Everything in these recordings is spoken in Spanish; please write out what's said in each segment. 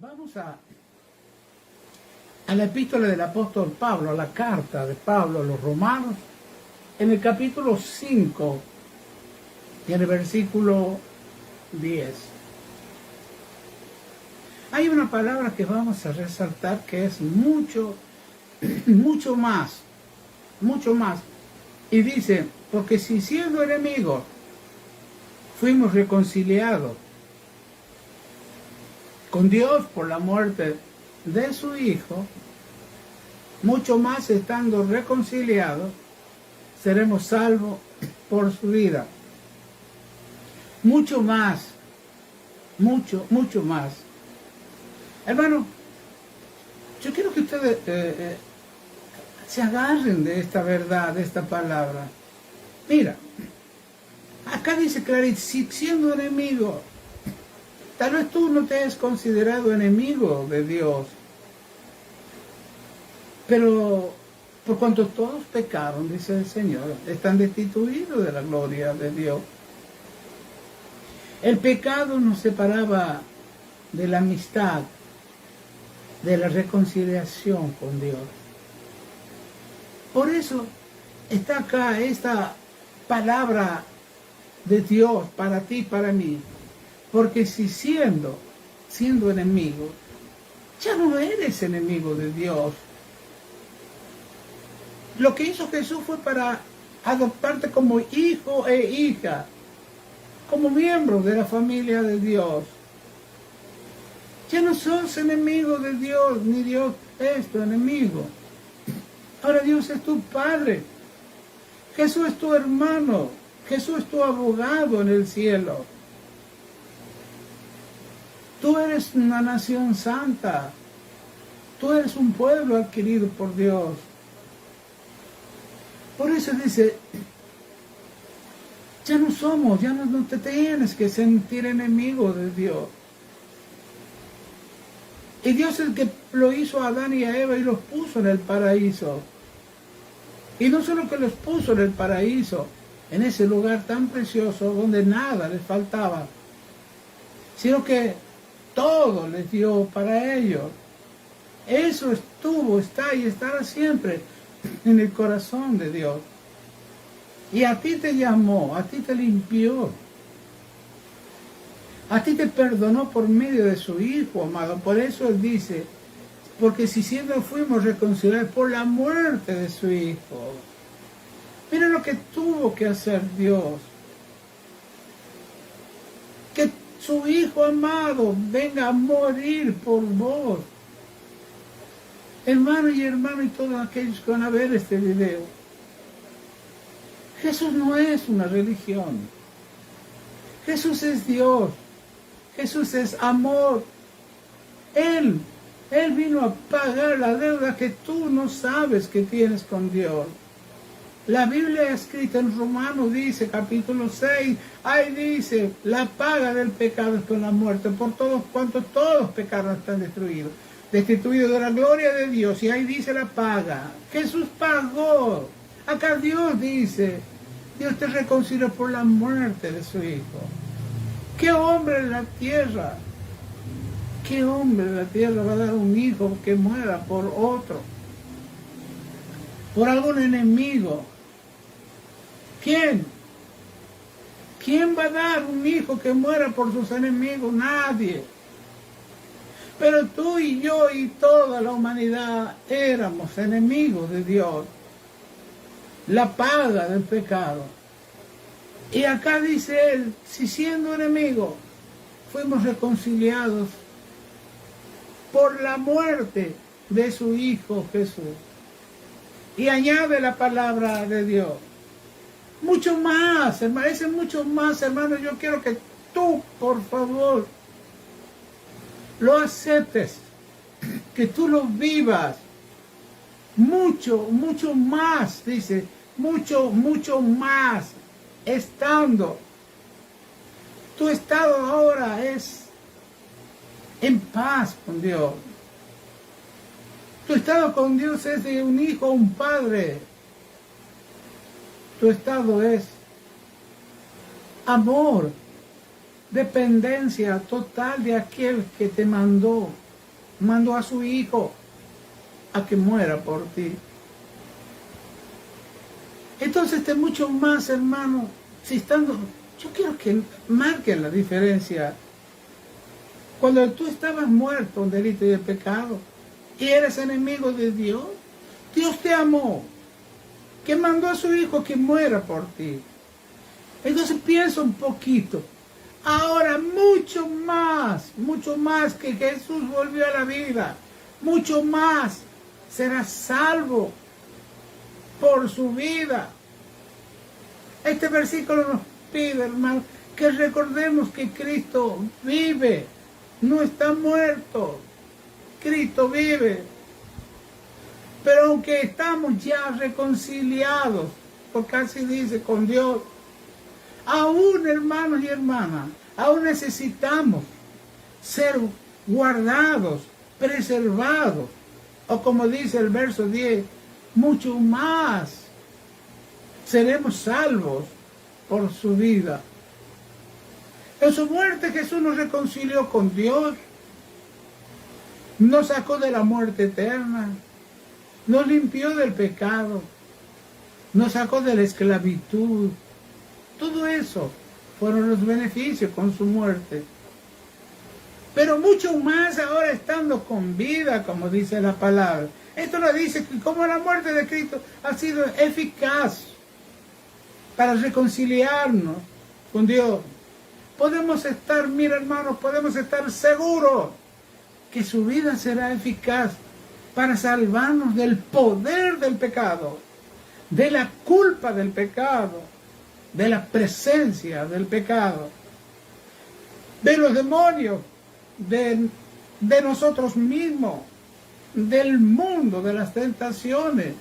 Vamos a la epístola del apóstol Pablo, a la carta de Pablo a los romanos, en el capítulo 5 y en el versículo 10. Hay una palabra que vamos a resaltar que es mucho más. Y dice, porque si siendo enemigos fuimos reconciliados con Dios por la muerte de su Hijo, mucho más estando reconciliados, seremos salvos por su vida. Mucho más. Hermano, yo quiero que ustedes se agarren de esta verdad, de esta palabra. Mira, acá dice clarito, si siendo enemigo, tal vez tú no te has considerado enemigo de Dios, pero por cuanto todos pecaron, dice el Señor, están destituidos de la gloria de Dios. El pecado nos separaba de la amistad, de la reconciliación con Dios. Por eso está acá esta palabra de Dios para ti y para mí. Porque si siendo enemigo, ya no eres enemigo de Dios. Lo que hizo Jesús fue para adoptarte como hijo e hija, como miembro de la familia de Dios. Ya no sos enemigo de Dios, ni Dios es tu enemigo. Ahora Dios es tu Padre. Jesús es tu hermano. Jesús es tu abogado en el cielo. Tú eres una nación santa. Tú eres un pueblo adquirido por Dios. Por eso dice, ya no te tienes que sentir enemigo de Dios. Y Dios es el que lo hizo a Adán y a Eva y los puso en el paraíso. Y no solo que los puso en el paraíso, en ese lugar tan precioso donde nada les faltaba, sino que todo les dio para ellos. Eso estuvo, está y estará siempre en el corazón de Dios. Y a ti te llamó, a ti te limpió, a ti te perdonó por medio de su Hijo, amado. Por eso Él dice, porque si siendo fuimos reconciliados por la muerte de su Hijo. Mira lo que tuvo que hacer Dios. Que su Hijo amado venga a morir por vos. Hermano y todos aquellos que van a ver este video. Jesús no es una religión. Jesús es Dios. Jesús es amor. Él vino a pagar la deuda que tú no sabes que tienes con Dios. La Biblia escrita en Romanos dice, capítulo 6, ahí dice, la paga del pecado es con la muerte, por todos cuantos todos pecaron están destituidos de la gloria de Dios. Y ahí dice la paga. Jesús pagó. Acá Dios dice, Dios te reconcilió por la muerte de su Hijo. ¿Qué hombre en la tierra? ¿Qué hombre en la tierra va a dar un hijo que muera por otro? Por algún enemigo. ¿Quién? ¿Quién va a dar un hijo que muera por sus enemigos? Nadie. Pero tú y yo y toda la humanidad éramos enemigos de Dios. La paga del pecado. Y acá dice Él, si siendo enemigos fuimos reconciliados por la muerte de su Hijo Jesús. Y añade la palabra de Dios. Mucho más, hermano, ese mucho más, hermano, yo quiero que tú, por favor, lo aceptes, que tú lo vivas. Mucho más, dice, mucho más, estando. Tu estado ahora es en paz con Dios. Tu estado con Dios es de un hijo, un padre. Tu estado es amor, dependencia total de aquel que te mandó, mandó a su Hijo a que muera por ti. Entonces, de mucho más, hermano, yo quiero que marquen la diferencia. Cuando tú estabas muerto en delito y de pecado y eres enemigo de Dios, Dios te amó, que mandó a su Hijo que muera por ti. Entonces piensa un poquito. Ahora mucho más que Jesús volvió a la vida, mucho más será salvo por su vida. Este versículo nos pide, hermano, que recordemos que Cristo vive, no está muerto. Cristo vive. Pero aunque estamos ya reconciliados, porque así dice, con Dios, aún, hermanos y hermanas, aún necesitamos ser guardados, preservados, o como dice el verso 10, mucho más seremos salvos por su vida. En su muerte Jesús nos reconcilió con Dios, nos sacó de la muerte eterna, nos limpió del pecado, nos sacó de la esclavitud. Todo eso fueron los beneficios con su muerte. Pero mucho más ahora estando con vida, como dice la palabra. Esto lo dice que como la muerte de Cristo ha sido eficaz para reconciliarnos con Dios. Podemos estar, mira hermanos, podemos estar seguros que su vida será eficaz para salvarnos del poder del pecado, de la culpa del pecado, de la presencia del pecado, de los demonios, de nosotros mismos, del mundo, de las tentaciones.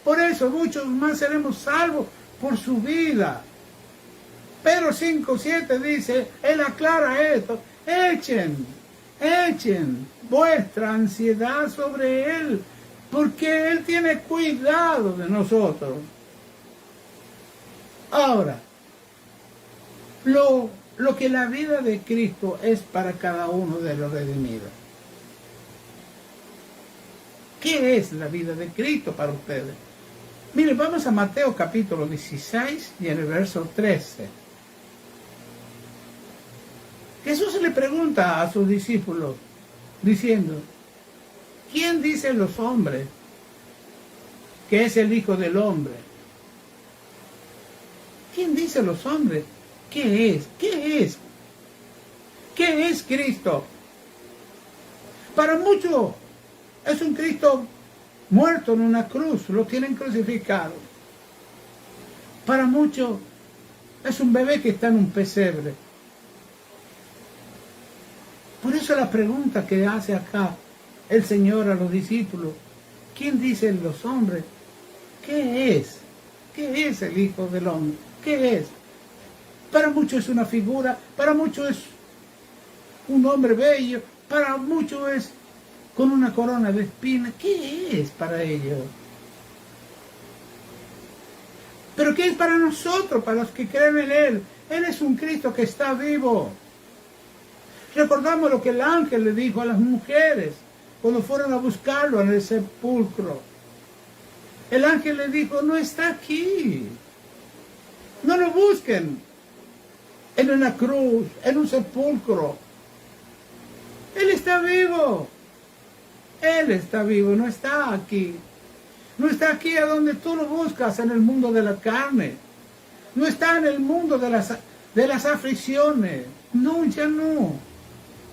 Por eso muchos más seremos salvos por su vida. Pedro 5:7 dice, él aclara esto, echen vuestra ansiedad sobre él, porque él tiene cuidado de nosotros. Ahora, lo que la vida de Cristo es para cada uno de los redimidos. ¿Qué es la vida de Cristo para ustedes? Miren, vamos a Mateo capítulo 16 y en el verso 13. Jesús le pregunta a sus discípulos, diciendo, ¿quién dicen los hombres que es el Hijo del Hombre? ¿Quién dice los hombres? ¿Qué es? ¿Qué es? ¿Qué es Cristo? Para muchos es un Cristo muerto en una cruz, lo tienen crucificado. Para muchos es un bebé que está en un pesebre. Por eso la pregunta que hace acá el Señor a los discípulos, ¿quién dicen los hombres? ¿Qué es? ¿Qué es el Hijo del Hombre? ¿Qué es? Para muchos es una figura, para muchos es un hombre bello, para muchos es con una corona de espinas. ¿Qué es para ellos? Pero ¿qué es para nosotros, para los que creen en Él? Él es un Cristo que está vivo. Recordamos lo que el ángel le dijo a las mujeres cuando fueron a buscarlo en el sepulcro. El ángel le dijo, no está aquí. No lo busquen en una cruz, en un sepulcro. Él está vivo. Él está vivo, no está aquí. No está aquí a donde tú lo buscas, en el mundo de la carne. No está en el mundo de las aflicciones. No, ya no.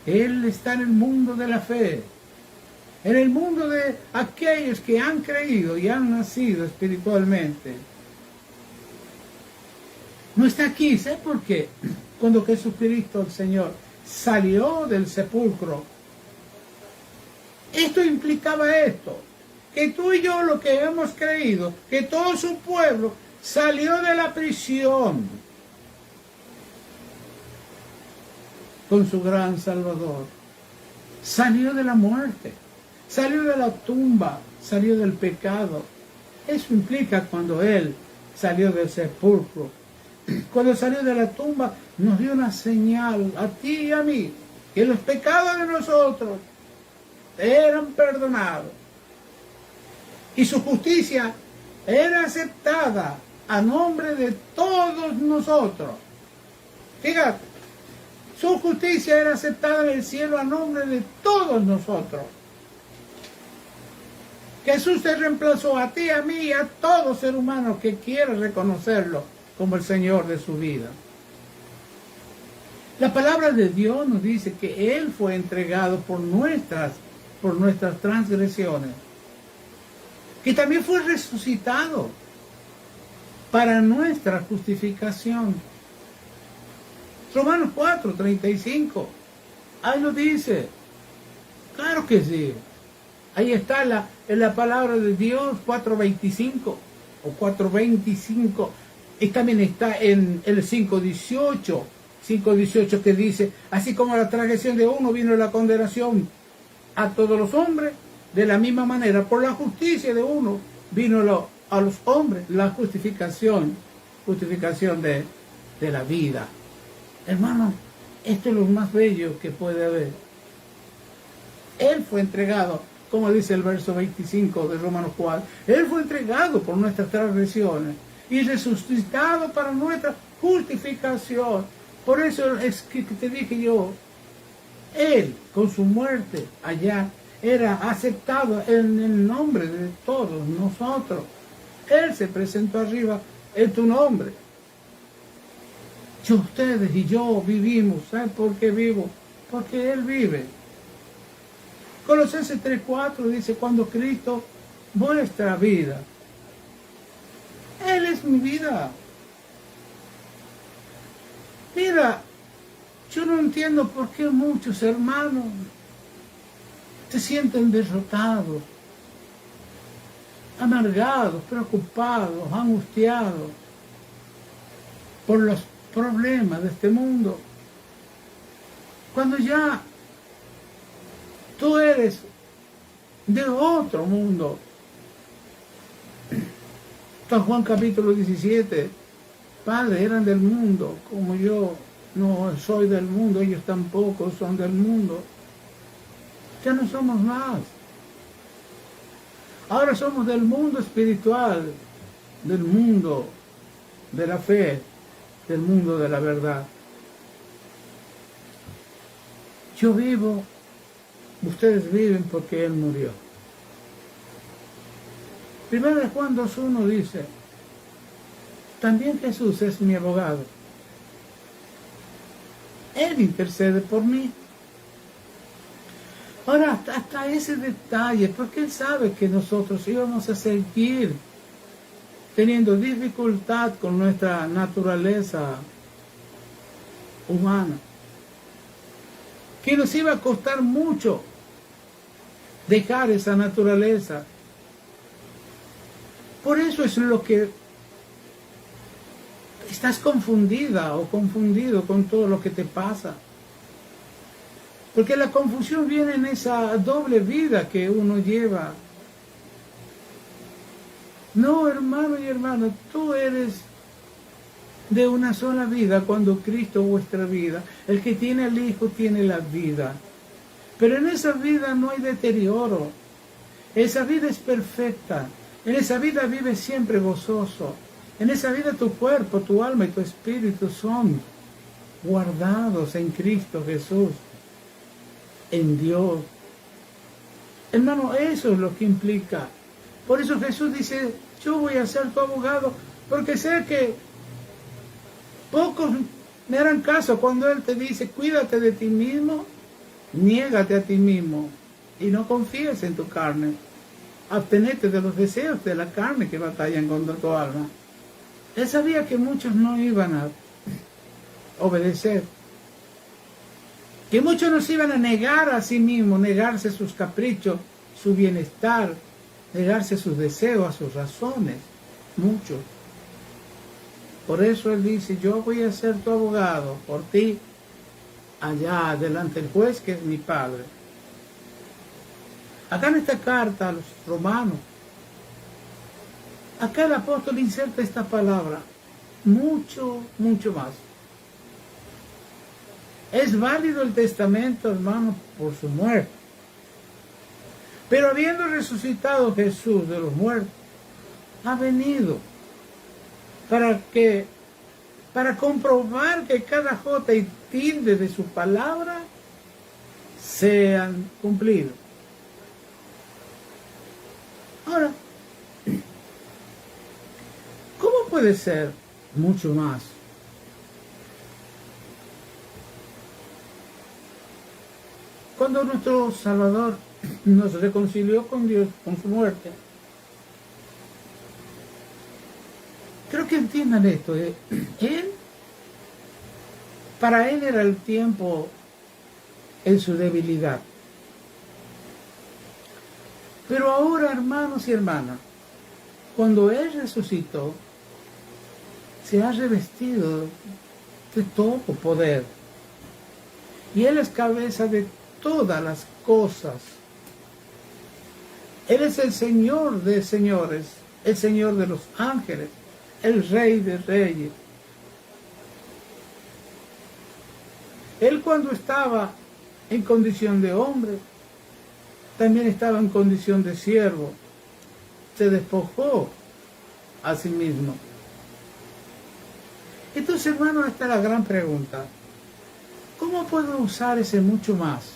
Él está en el mundo de la fe. En el mundo de aquellos que han creído y han nacido espiritualmente. No está aquí, ¿sabes por qué? Cuando Jesucristo, el Señor, salió del sepulcro, esto implicaba esto, que tú y yo lo que hemos creído, que todo su pueblo salió de la prisión con su gran Salvador, salió de la muerte, salió de la tumba, salió del pecado. Eso implica cuando Él salió del sepulcro. Cuando salió de la tumba, nos dio una señal a ti y a mí, que los pecados de nosotros eran perdonados. Y su justicia era aceptada a nombre de todos nosotros. Fíjate, su justicia era aceptada en el cielo a nombre de todos nosotros. Jesús te reemplazó a ti, a mí y a todo ser humano que quiere reconocerlo como el Señor de su vida. La palabra de Dios nos dice que Él fue entregado por nuestras transgresiones, que también fue resucitado para nuestra justificación. Romanos 4:35, ahí lo dice, claro que sí. Ahí está en la palabra de Dios, 4:25 o 4:25. Y también está en el 5:18 que dice, así como la transgresión de uno vino la condenación a todos los hombres, de la misma manera por la justicia de uno vino a los hombres la justificación de la vida. Hermano, esto es lo más bello que puede haber. Él fue entregado, como dice el verso 25 de Romanos 4, Él fue entregado por nuestras transgresiones y resucitado para nuestra justificación. Por eso es que te dije yo, Él con su muerte allá era aceptado en el nombre de todos nosotros. Él se presentó arriba en tu nombre. Ustedes y yo vivimos. ¿Saben por qué vivo? Porque Él vive. Colosenses 3:4 dice, cuando Cristo, vuestra vida. Él es mi vida. Mira, yo no entiendo por qué muchos hermanos se sienten derrotados, amargados, preocupados, angustiados por los problemas de este mundo. Cuando ya tú eres de otro mundo. San Juan capítulo 17, Padre, eran del mundo, como yo no soy del mundo, ellos tampoco son del mundo. Ya no somos más. Ahora somos del mundo espiritual, del mundo de la fe, del mundo de la verdad. Yo vivo, ustedes viven porque Él murió. Primero de Juan 2:1 dice, también Jesús es mi abogado. Él intercede por mí. Ahora, hasta ese detalle, porque Él sabe que nosotros íbamos a seguir teniendo dificultad con nuestra naturaleza humana, que nos iba a costar mucho dejar esa naturaleza. Por eso es lo que estás confundida o confundido con todo lo que te pasa. Porque la confusión viene en esa doble vida que uno lleva. No, hermano y hermana, tú eres de una sola vida cuando Cristo vuestra vida. El que tiene al Hijo tiene la vida. Pero en esa vida no hay deterioro. Esa vida es perfecta. En esa vida vives siempre gozoso. En esa vida tu cuerpo, tu alma y tu espíritu son guardados en Cristo Jesús, en Dios. Hermano, eso es lo que implica. Por eso Jesús dice, yo voy a ser tu abogado, porque sé que pocos me harán caso cuando Él te dice, cuídate de ti mismo, niégate a ti mismo y no confíes en tu carne. Abstenete de los deseos de la carne que batallan contra tu alma. Él sabía que muchos no iban a obedecer, que muchos nos iban a negar a sí mismos, negarse sus caprichos, su bienestar, negarse sus deseos, a sus razones, muchos. Por eso Él dice, yo voy a ser tu abogado por ti, allá delante del juez que es mi Padre. Acá en esta carta a los romanos, acá el apóstol inserta esta palabra, mucho, mucho más. ¿Es válido el testamento, hermano, por su muerte? Pero habiendo resucitado Jesús de los muertos, ha venido para comprobar que cada jota y tilde de su palabra sean cumplidos. Ahora, ¿cómo puede ser mucho más? Cuando nuestro Salvador nos reconcilió con Dios con su muerte, creo que entiendan esto. Para Él era el tiempo en su debilidad. Pero ahora, hermanos y hermanas, cuando Él resucitó, se ha revestido de todo poder. Y Él es cabeza de todas las cosas. Él es el Señor de señores, el Señor de los ángeles, el Rey de reyes. Él, cuando estaba en condición de hombre, también estaba en condición de siervo. Se despojó a sí mismo. Entonces, hermano, esta es la gran pregunta. ¿Cómo puedo usar ese mucho más?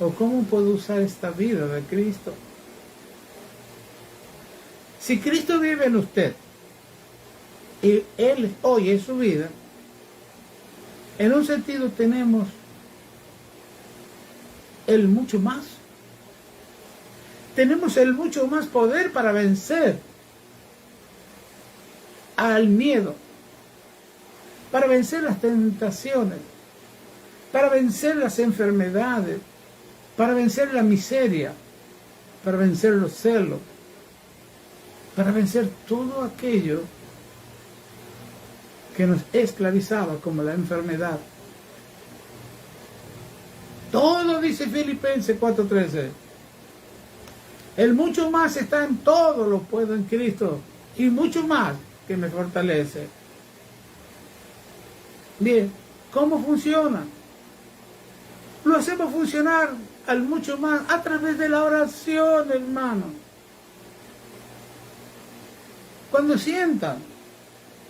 ¿O cómo puedo usar esta vida de Cristo? Si Cristo vive en usted y Él hoy es su vida, en un sentido tenemos el mucho más. Tenemos el mucho más poder para vencer al miedo, para vencer las tentaciones, para vencer las enfermedades, para vencer la miseria, para vencer los celos, para vencer todo aquello que nos esclavizaba, como la enfermedad. Todo, dice Filipenses 4:13. El mucho más está en todo, lo puedo en Cristo, y mucho más que me fortalece. Bien, ¿cómo funciona? Lo hacemos funcionar al mucho más a través de la oración, hermano. Cuando sientan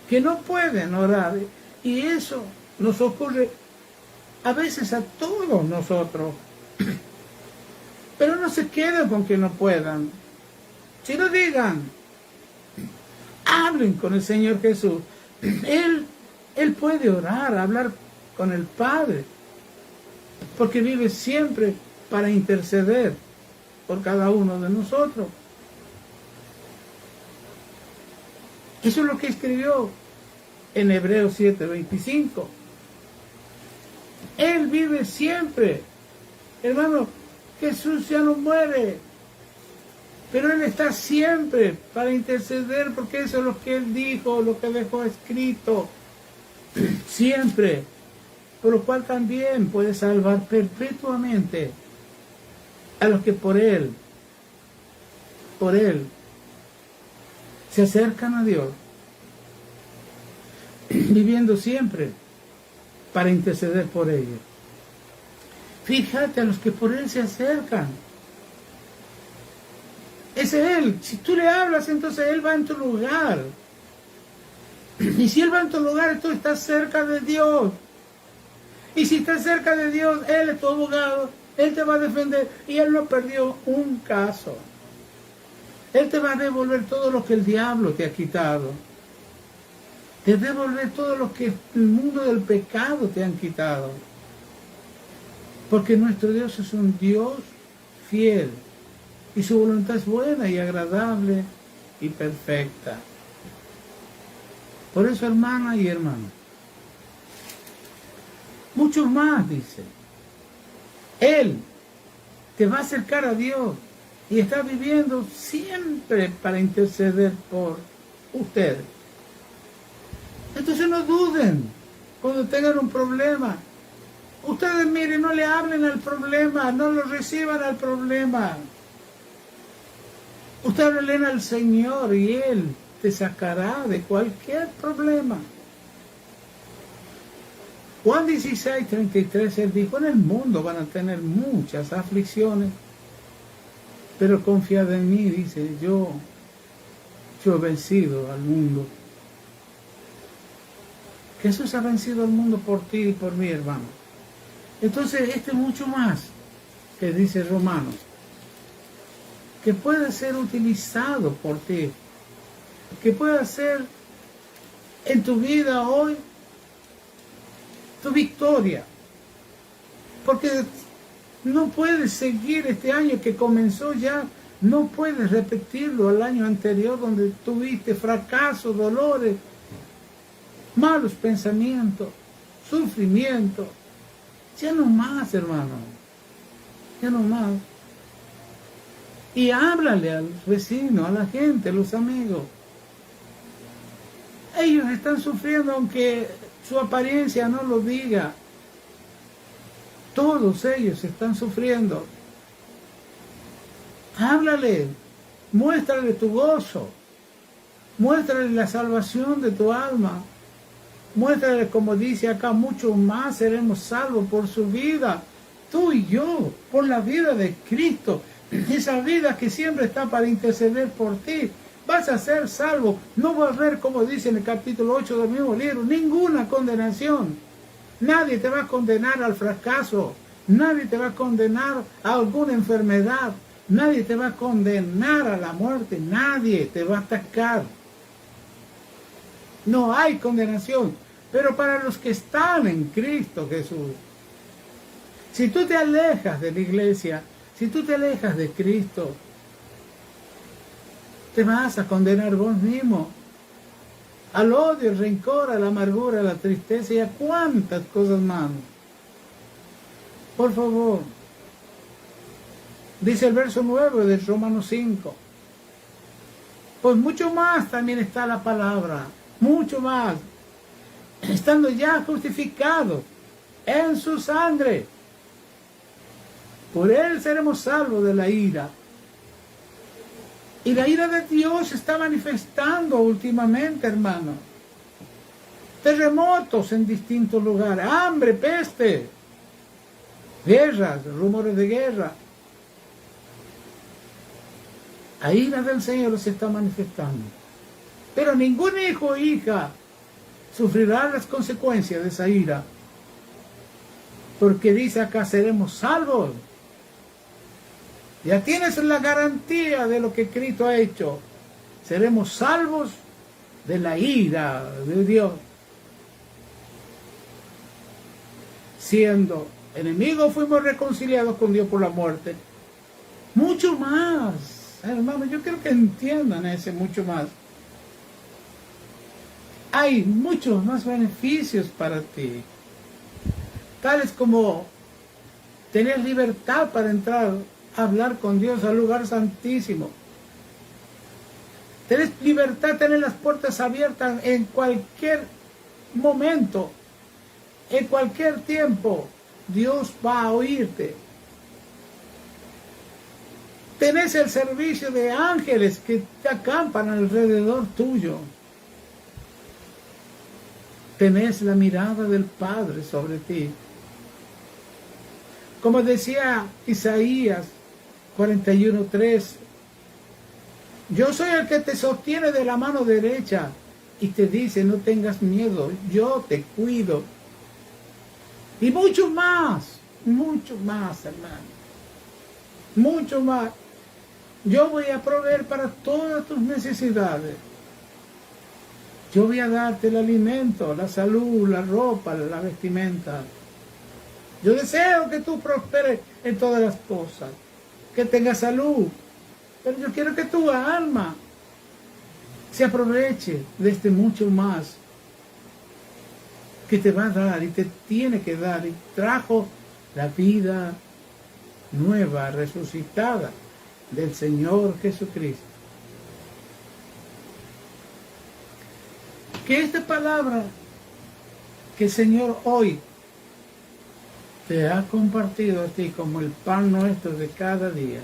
que no pueden orar, y eso nos ocurre a veces a todos nosotros, pero no se queden con que no puedan, sino digan, hablen con el Señor Jesús. Él puede orar, hablar con el Padre, porque vive siempre para interceder por cada uno de nosotros. Eso es lo que escribió en Hebreos 7:25. Él vive siempre. Hermano, Jesús ya no muere, pero Él está siempre para interceder, porque eso es lo que Él dijo, lo que dejó escrito. Siempre. Por lo cual también puede salvar perpetuamente a los que por Él se acercan a Dios, viviendo siempre para interceder por ellos. Fíjate, a los que por Él se acercan. Es Él. Si tú le hablas, entonces Él va en tu lugar. Y si Él va en tu lugar, tú estás cerca de Dios. Y si estás cerca de Dios, Él es tu abogado. Él te va a defender. Y Él no perdió un caso. Él te va a devolver todo lo que el diablo te ha quitado. Te va a devolver todo lo que el mundo del pecado te han quitado. Porque nuestro Dios es un Dios fiel. Y su voluntad es buena y agradable y perfecta. Por eso, hermana y hermano, mucho más, dice. Él te va a acercar a Dios y está viviendo siempre para interceder por ustedes. Entonces no duden cuando tengan un problema. Ustedes, miren, no le hablen al problema, no lo reciban al problema. Ustedes hablen al Señor y Él te sacará de cualquier problema. Juan 16:33, Él dijo, en el mundo van a tener muchas aflicciones, Pero confiad en mí, dice, yo he vencido al mundo. Jesús ha vencido al mundo por ti y por mí, hermano. Entonces, es mucho más que dice Romanos, que puede ser utilizado por ti, que pueda ser en tu vida hoy tu victoria. Porque no puedes seguir este año que comenzó ya, no puedes repetirlo al año anterior donde tuviste fracasos, dolores, malos pensamientos, sufrimiento. Ya no más, hermano, ya no más. Y háblale al vecino, a la gente, a los amigos. Ellos están sufriendo aunque su apariencia no lo diga. Todos ellos están sufriendo. Háblale, muéstrale tu gozo, muéstrale la salvación de tu alma, muéstrale, como dice acá, mucho más seremos salvos por su vida, tú y yo, por la vida de Cristo, esa vida que siempre está para interceder por ti. Vas a ser salvo, no va a haber, como dice en el capítulo 8 del mismo libro, ninguna condenación. Nadie te va a condenar al fracaso, nadie te va a condenar a alguna enfermedad, nadie te va a condenar a la muerte, nadie te va a atacar. No hay condenación, pero para los que están en Cristo Jesús. Si tú te alejas de la iglesia, si tú te alejas de Cristo, te vas a condenar vos mismo al odio, al rencor, a la amargura, a la tristeza y a cuántas cosas más. Por favor, dice el verso 9 de Romanos 5, pues mucho más también está la palabra, mucho más, estando ya justificados en su sangre, por él seremos salvos de la ira. Y la ira de Dios se está manifestando últimamente, hermano. Terremotos en distintos lugares, hambre, peste, guerras, rumores de guerra. La ira del Señor se está manifestando. Pero ningún hijo o hija sufrirá las consecuencias de esa ira. Porque dice acá, seremos salvos. Ya tienes la garantía de lo que Cristo ha hecho. Seremos salvos de la ira de Dios. Siendo enemigos, fuimos reconciliados con Dios por la muerte. Mucho más, hermano, yo quiero que entiendan ese mucho más. Hay muchos más beneficios para ti. Tales como tener libertad para entrar a hablar con Dios al lugar santísimo. Tener libertad, tener las puertas abiertas en cualquier momento, en cualquier tiempo. Dios va a oírte. Tenés el servicio de ángeles que te acampan alrededor tuyo. Tenés la mirada del Padre sobre ti. Como decía Isaías 41:3, yo soy el que te sostiene de la mano derecha y te dice, no tengas miedo, yo te cuido. Y mucho más, hermano. Mucho más. Yo voy a proveer para todas tus necesidades. Yo voy a darte el alimento, la salud, la ropa, la vestimenta. Yo deseo que tú prosperes en todas las cosas, que tengas salud, pero yo quiero que tu alma se aproveche de este mucho más que te va a dar y te tiene que dar, y trajo la vida nueva, resucitada del Señor Jesucristo. Que esta palabra que el Señor hoy te ha compartido a ti como el pan nuestro de cada día,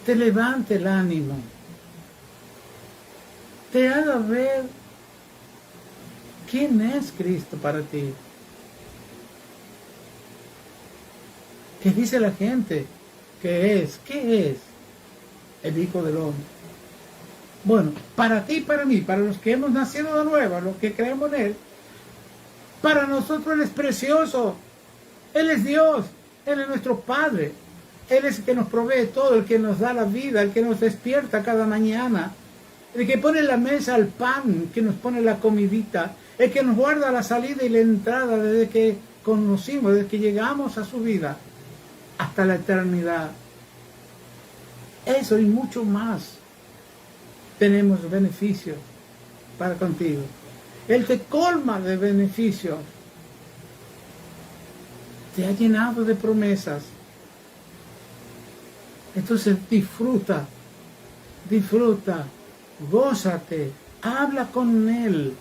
te levante el ánimo, te haga ver quién es Cristo para ti. ¿Qué dice la gente? ¿Qué es? ¿Qué es el Hijo del Hombre? Bueno, para ti y para mí, para los que hemos nacido de nuevo, los que creemos en Él, para nosotros Él es precioso. Él es Dios, Él es nuestro Padre. Él es el que nos provee todo, el que nos da la vida, el que nos despierta cada mañana, el que pone en la mesa el pan, que nos pone la comidita, el que nos guarda la salida y la entrada desde que conocimos, desde que llegamos a su vida hasta la eternidad. Eso y mucho más tenemos beneficios para contigo. Él te colma de beneficios, te ha llenado de promesas. Entonces disfruta, gózate, habla con Él.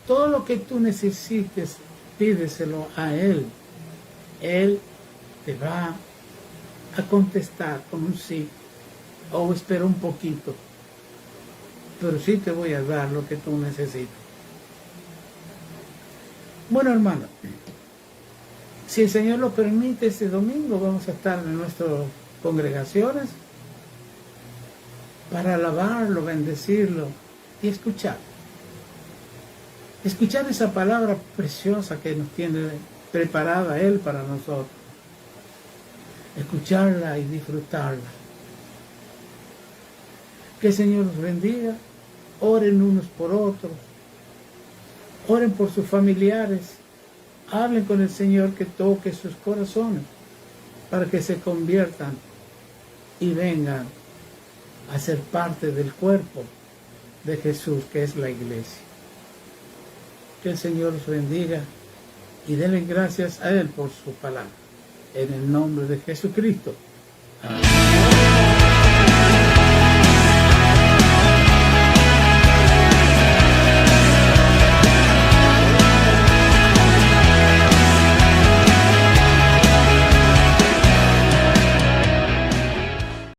Todo lo que tú necesites, pídeselo a Él. Él te va a contestar con un sí, o espera un poquito, pero sí te voy a dar lo que tú necesitas. Bueno, hermano, si el Señor lo permite, este domingo vamos a estar en nuestras congregaciones para alabarlo, bendecirlo y escuchar. Escuchar esa palabra preciosa que nos tiene preparada Él para nosotros. Escucharla y disfrutarla. Que el Señor los bendiga. Oren unos por otros. Oren por sus familiares. Hablen con el Señor, que toque sus corazones para que se conviertan y vengan a ser parte del cuerpo de Jesús, que es la iglesia. Que el Señor los bendiga y denle gracias a Él por su palabra. En el nombre de Jesucristo. Amén.